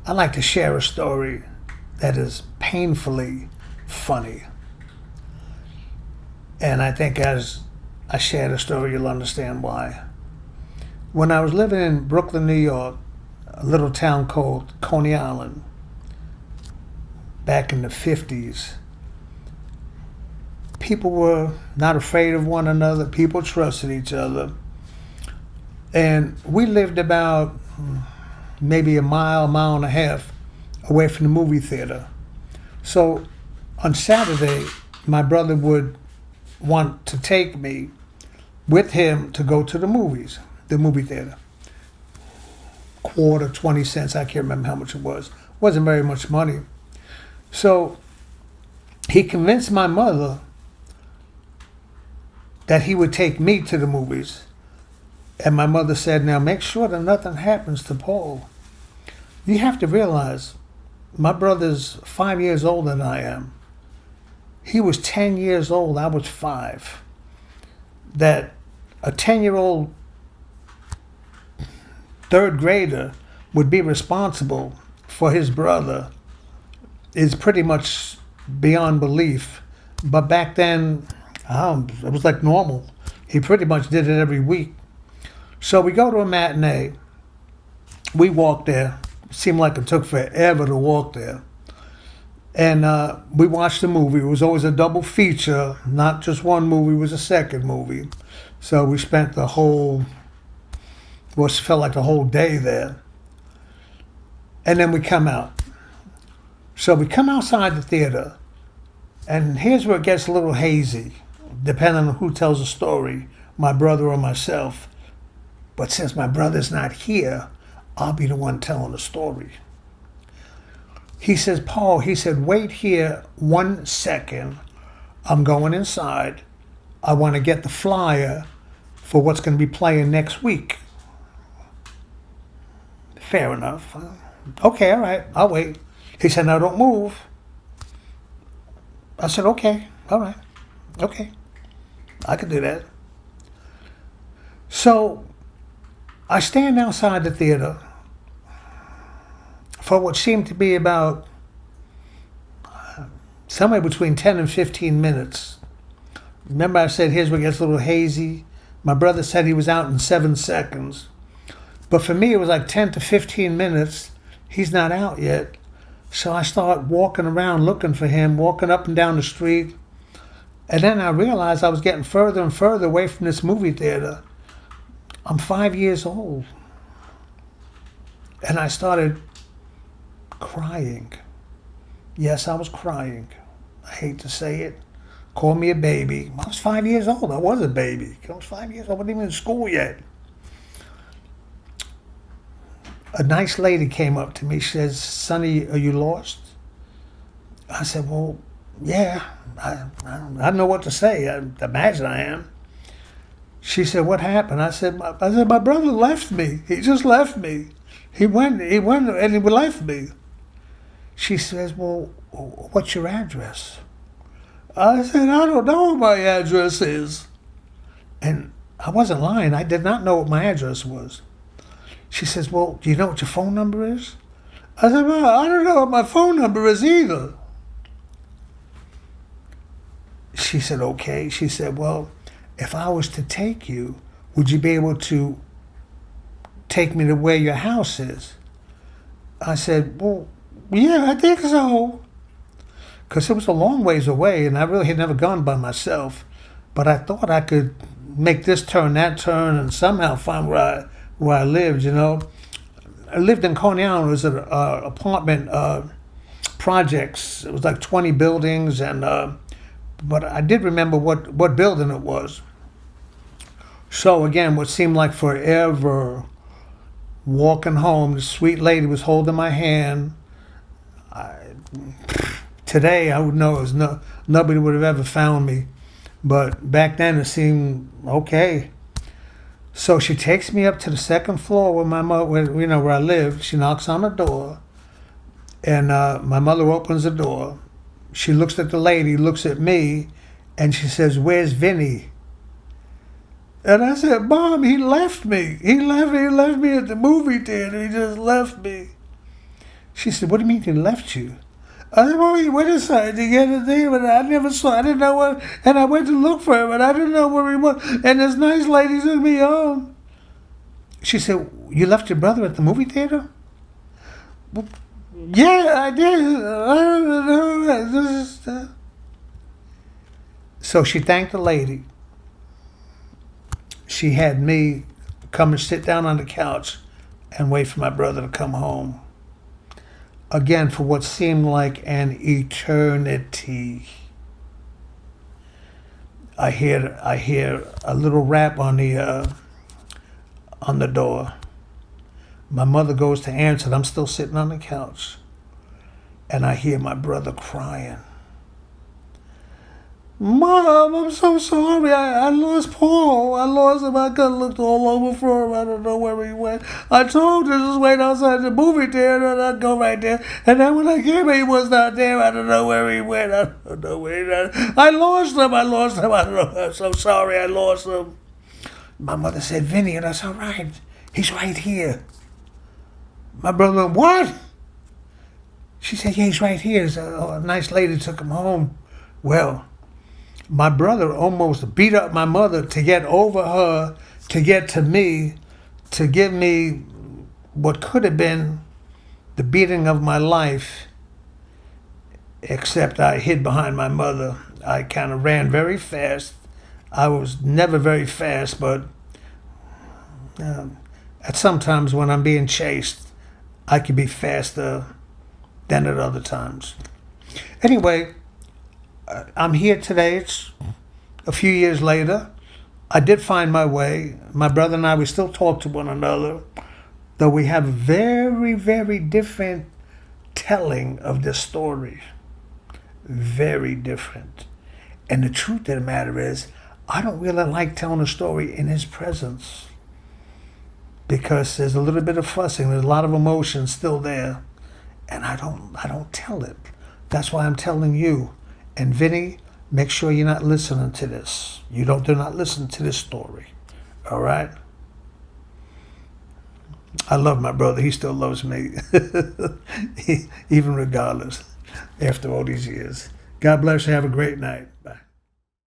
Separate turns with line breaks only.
I like to share a story that is painfully funny. And I think as I share the story, you'll understand why. When I was living in Brooklyn, New York, a little town called Coney Island, back in the 50s, people were not afraid of one another. People trusted each other. And we lived about maybe a mile and a half away from the movie theater. So on Saturday, my brother would want to take me with him to go to the movie theater. Quarter, 20 cents, I can't remember how much it was. Wasn't very much money. So he convinced my mother that he would take me to the movies. And my mother said, now make sure that nothing happens to Paul. You have to realize, my brother's 5 years older than I am. He was 10 years old, I was 5. That a 10-year-old third grader would be responsible for his brother is pretty much beyond belief. But back then, it was like normal. He pretty much did it every week. So we go to a matinee. We walk there. It seemed like it took forever to walk there. And we watched the movie. It was always a double feature. Not just one movie, it was a second movie. So we spent felt like the whole day there. And then we come out. So we come outside the theater. And here's where it gets a little hazy, depending on who tells the story, my brother or myself. But since my brother's not here, I'll be the one telling the story. He says, Paul, wait here 1 second. I'm going inside. I want to get the flyer for what's going to be playing next week. Fair enough. Okay, all right, I'll wait. He said, now don't move. I said, okay, all right, okay. I can do that. So I stand outside the theater for what seemed to be about somewhere between 10 and 15 minutes. Remember I said, here's where it gets a little hazy. My brother said he was out in 7 seconds. But for me, it was like 10 to 15 minutes. He's not out yet. So I start walking around looking for him, walking up and down the street. And then I realized I was getting further and further away from this movie theater. I'm 5 years old. And I started crying. Yes, I was crying. I hate to say it. Call me a baby. I was 5 years old. I was a baby. I was 5 years old. I wasn't even in school yet. A nice lady came up to me. She says, Sonny, are you lost? I said, well, yeah. I don't know what to say. I imagine I am. She said, what happened? I said, my brother left me. He just left me. He went and he left me. She says, well, what's your address? I said, I don't know what my address is. And I wasn't lying. I did not know what my address was. She says, well, do you know what your phone number is? I said, well, I don't know what my phone number is either. She said, okay. She said, well, if I was to take you, would you be able to take me to where your house is? I said, well, yeah, I think so. Because it was a long ways away, and I really had never gone by myself. But I thought I could make this turn, that turn, and somehow find where I lived, you know. I lived in Coney Island. It was an apartment projects. It was like 20 buildings, and but I did remember what building it was. So again, what seemed like forever, walking home, the sweet lady was holding my hand. Today, I would know it was nobody would have ever found me. But back then, it seemed okay. So she takes me up to the second floor where my mother, where I lived. She knocks on the door, and my mother opens the door. She looks at the lady, looks at me, and she says, "Where's Vinny?" And I said, "Mom, he left me. He left me at the movie theater. He just left me." She said, what do you mean he left you? I said, well, he went inside to get his name, and I never saw, I didn't know what, and I went to look for him, and I didn't know where he was. And this nice lady took me home. She said, you left your brother at the movie theater? Well, yeah, I did. So she thanked the lady. She had me come and sit down on the couch and wait for my brother to come home. Again, for what seemed like an eternity. I hear a little rap on the door. My mother goes to answer it. I'm still sitting on the couch, and I hear my brother crying. Mom, I'm so sorry. I lost Paul. I lost him. I could looked all over for him. I don't know where he went. I told her just wait outside the movie theater and I'd go right there. And then when I came, he was not there. I don't know where he went. I don't know where he went. I lost him. I don't know. I'm so sorry. I lost him. My mother said, Vinny, and that's all right. He's right here. My brother went, what? She said, yeah, he's right here. So, a nice lady took him home. Well, my brother almost beat up my mother to get over her, to get to me, to give me what could have been the beating of my life, except I hid behind my mother. I kind of ran very fast. I was never very fast, but at sometimes when I'm being chased, I can be faster than at other times. Anyway, I'm here today. It's a few years later. I did find my way. My brother and I, we still talk to one another, though we have a very, very different telling of this story. Very different. And the truth of the matter is, I don't really like telling a story in his presence because there's a little bit of fussing. There's a lot of emotion still there. And I don't tell it. That's why I'm telling you. And Vinny, make sure you're not listening to this. Do not listen to this story. All right? I love my brother. He still loves me. Even regardless, after all these years. God bless you. Have a great night.